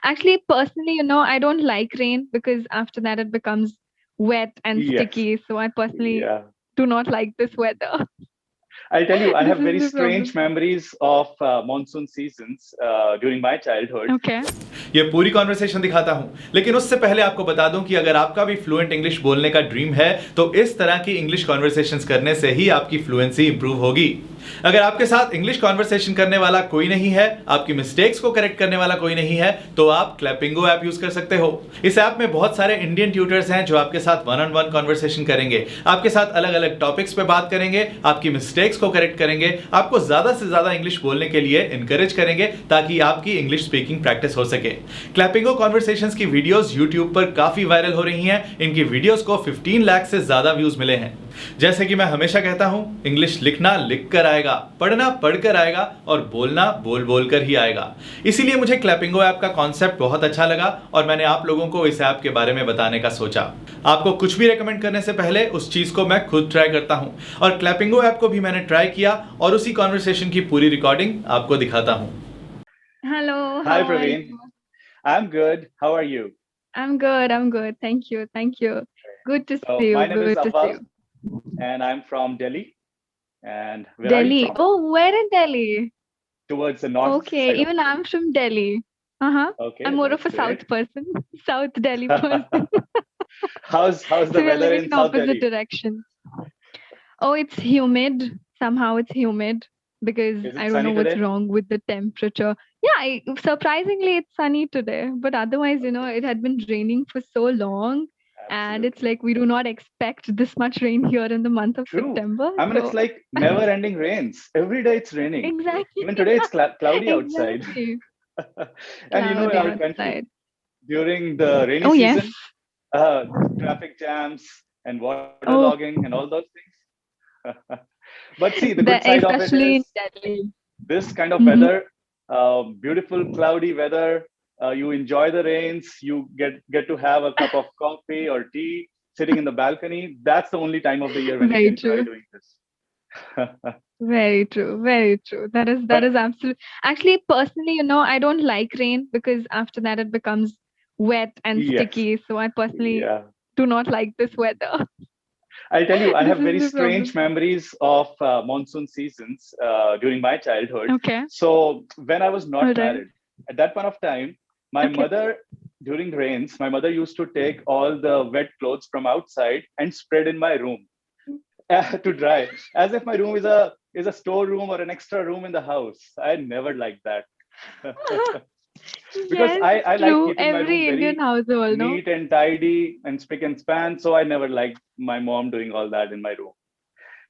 Actually, personally, I don't like rain because after that it becomes wet and Yes. sticky. So I personally Yeah. do not like this weather. I'll tell you, I This have is very the strange problem. memories of monsoon seasons during my childhood. Okay. ये पूरी conversation दिखाता हूं, लेकिन उससे पहले आपको बता दूं कि अगर आपका भी फ्लुएंट इंग्लिश बोलने का ड्रीम है तो इस तरह की इंग्लिश कॉन्वर्सेशंस करने से ही आपकी फ्लुएंसी इंप्रूव होगी। अगर आपके साथ इंग्लिश कॉन्वर्सेशन करने वाला कोई नहीं है, आपकी मिस्टेक्स को करेक्ट करने वाला कोई नहीं है, तो आप क्लैपिंगो ऐप यूज कर सकते हो। इस ऐप में बहुत सारे इंडियन ट्यूटर्स हैं जो आपके साथ वन ऑन वन कॉन्वर्सेशन करेंगे, आपके साथ अलग अलग टॉपिक्स पे बात करेंगे, आपकी मिस्टेक्स को करेक्ट करेंगे, आपको ज्यादा से ज्यादा इंग्लिश बोलने के लिए इंकरेज करेंगे ताकि आपकी इंग्लिश स्पीकिंग प्रैक्टिस हो सके। क्लैपिंगो कॉन्वर्सेशंस की वीडियोस यूट्यूब पर काफी वायरल हो रही हैं। इनकी वीडियोस को 15 लाख से ज्यादा व्यूज मिले हैं। जैसे कि मैं हमेशा कहता हूं, इंग्लिश लिखना लिख कर आएगा, पढ़ना पढ़ कर आएगा और बोलना बोल बोल कर ही आएगा। इसीलिए मुझे क्लैपिंगो ऐप का कॉन्सेप्ट बहुत अच्छा लगा और मैंने आप लोगों को इस ऐप के बारे में बताने का सोचा। आपको कुछ भी रेकमेंड करने से पहले उस चीज को मैं खुद ट्राई करता हूं और क्लैपिंगो ऐप को भी मैंने ट्राई किया और उसी कॉन्वर्सेशन की पूरी रिकॉर्डिंग आपको दिखाता हूं। Hello, Hi, how are you? Praveen. I'm good. How are you? I'm good. I'm good. Thank you. Thank you. Good to So, see you. my name is Good to see Awal, you. and I'm from Delhi. And where are you Delhi. from? Oh, where in Delhi? Towards the north Okay, side of even I'm Delhi. from Delhi. Uh-huh. I'm Okay, more of that's a great. South person, South Delhi person. How's So the we are weather living in in South opposite Delhi? directions. Oh, it's humid. Somehow it's humid because Is I it don't know sunny what's today? wrong with the temperature. Yeah, surprisingly it's sunny today, but otherwise, Okay, it had been raining for so long, and it's absolutely. like we do not expect this much rain here in the month of True. September. I mean, it's So like never-ending rains. Every day it's raining. exactly, Even today it's cloudy outside. exactly. And Cloudy our country outside. during the rainy Oh yes. season, uh, traffic jams and Oh, waterlogging and all those things. But see, the good the side of it especially is in Delhi. this kind of Hmm. weather, beautiful cloudy weather. You enjoy the rains. You get to have a cup of coffee or tea sitting in the balcony. That's the only time of the year when you Very can try true. doing this. Very true. Very true. That is But absolute. Actually, personally, I don't like rain because after that it becomes wet and yes, sticky. So I personally yeah. do not like this weather. I'll tell you, I This have is very the strange problem. memories of monsoon seasons during my childhood. Okay. So when I was All not right. married, at that point of time, my Okay. mother, during rains, my mother used to take all the wet clothes from outside and spread in my room to dry, as if my room is a storeroom or an extra room in the house. I never liked that. Because Yes, I like true. keeping my room Every Indian very household, no? neat and tidy and spick and span. So I never liked my mom doing all that in my room.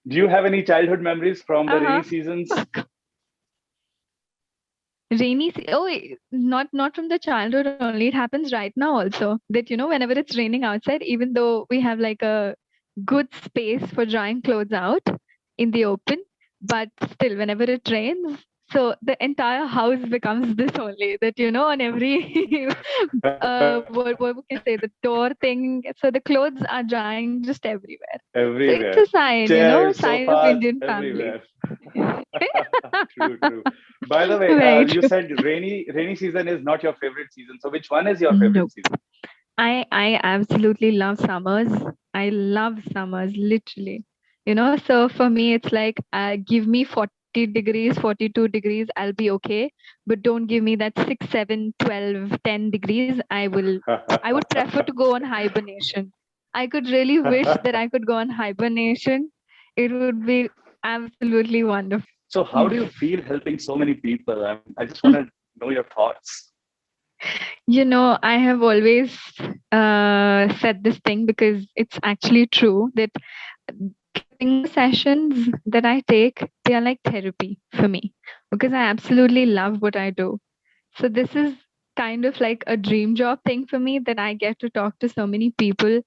Do you have any childhood memories from the rainy Uh-huh. seasons? Oh, not from the childhood only. It happens right now also. That whenever it's raining outside, even though we have like a good space for drying clothes out in the open, but still, whenever it rains, so the entire house becomes this only. That on every what we can say, the door thing. So the clothes are drying just everywhere. So it's a Everywhere. sign, Chairs, sign of sofas, Indian families. everywhere. True, true. By the way, Very you true. said rainy season is not your favorite season. So which one is your No. favorite season? I absolutely love summers. I love summers, literally. So for me, it's like give me 40 degrees, 42 degrees, I'll be okay. But don't give me that 6, 7, 12, 10 degrees. I would prefer to go on hibernation. I could really wish that I could go on hibernation. It would be absolutely wonderful. So how Yes. do you feel helping so many people? I just want to know your thoughts. I have always said this thing because it's actually true that clipping sessions that I take, they are like therapy for me because I absolutely love what I do. So this is kind of like a dream job thing for me that I get to talk to so many people,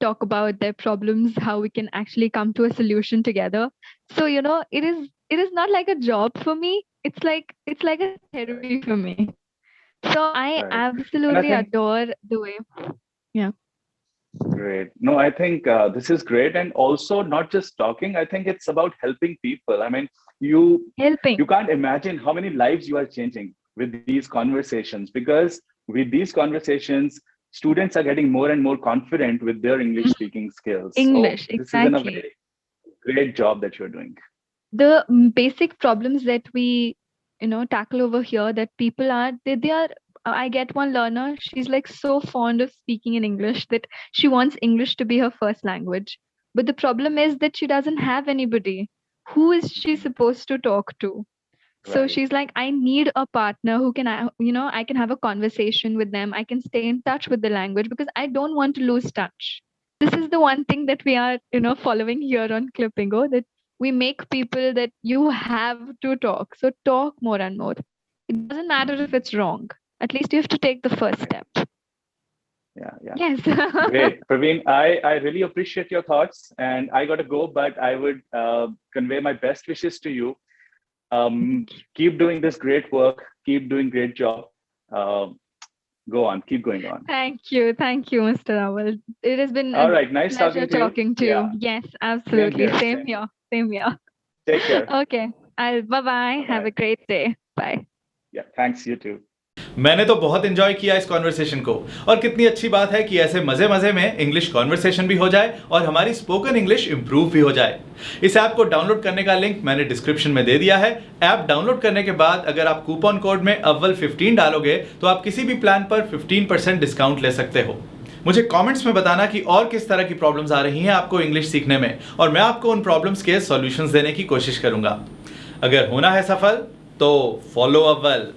talk about their problems, how we can actually come to a solution together. So it is not like a job for me. It's like a therapy for me. So I Right. And I absolutely think adore the way. Yeah. great. No, I think this is great, and also not just talking. I think it's about helping people. I mean, you Helping. you can't imagine how many lives you are changing with these conversations because with these conversations, students are getting more and more confident with their English speaking skills. English, So this is a exactly. very great job that you're doing. The basic problems that we tackle over here, that people are they are I get one learner, she's like so fond of speaking in English that she wants English to be her first language, but the problem is that she doesn't have anybody. Who is she supposed to talk to? So Right. she's like, I need a partner who can I can have a conversation with them, I can stay in touch with the language, because I don't want to lose touch. This is the one thing that we are following here on Clippingo, that we make people that you have to talk, so talk more and more. It doesn't matter if it's wrong, at least you have to take the first step. Yeah. Yes. Great. Praveen, I really appreciate your thoughts, and I got to go, but I would convey my best wishes to you. Keep doing this great work. Keep doing great job. Go on. Keep going on. Thank you, Mr. Awal. It has been All a right. Nice pleasure talking to you. talking to Yeah. you. Yes, Same absolutely. here. Same here. Same here. Take care. Okay. Bye-bye. Have Bye. a great day. Bye. Yeah. Thanks. You too. मैंने तो बहुत enjoy किया इस conversation को, और कितनी अच्छी बात है कि ऐसे मजे मजे में इंग्लिश कॉन्वर्सेशन भी हो जाए और हमारी स्पोकन इंग्लिश इंप्रूव भी हो जाए। इस ऐप को डाउनलोड करने का लिंक मैंने डिस्क्रिप्शन में दे दिया है। ऐप डाउनलोड करने के बाद अगर आप कूपन कोड में अव्वल 15 डालोगे तो आप किसी भी प्लान पर 15% डिस्काउंट ले सकते हो। मुझे कमेंट्स में बताना कि और किस तरह की प्रॉब्लम्स आ रही हैं आपको इंग्लिश सीखने में, और मैं आपको उन प्रॉब्लम्स के सॉल्यूशंस देने की कोशिश करूंगा। अगर होना है सफल तो फॉलो अव्वल।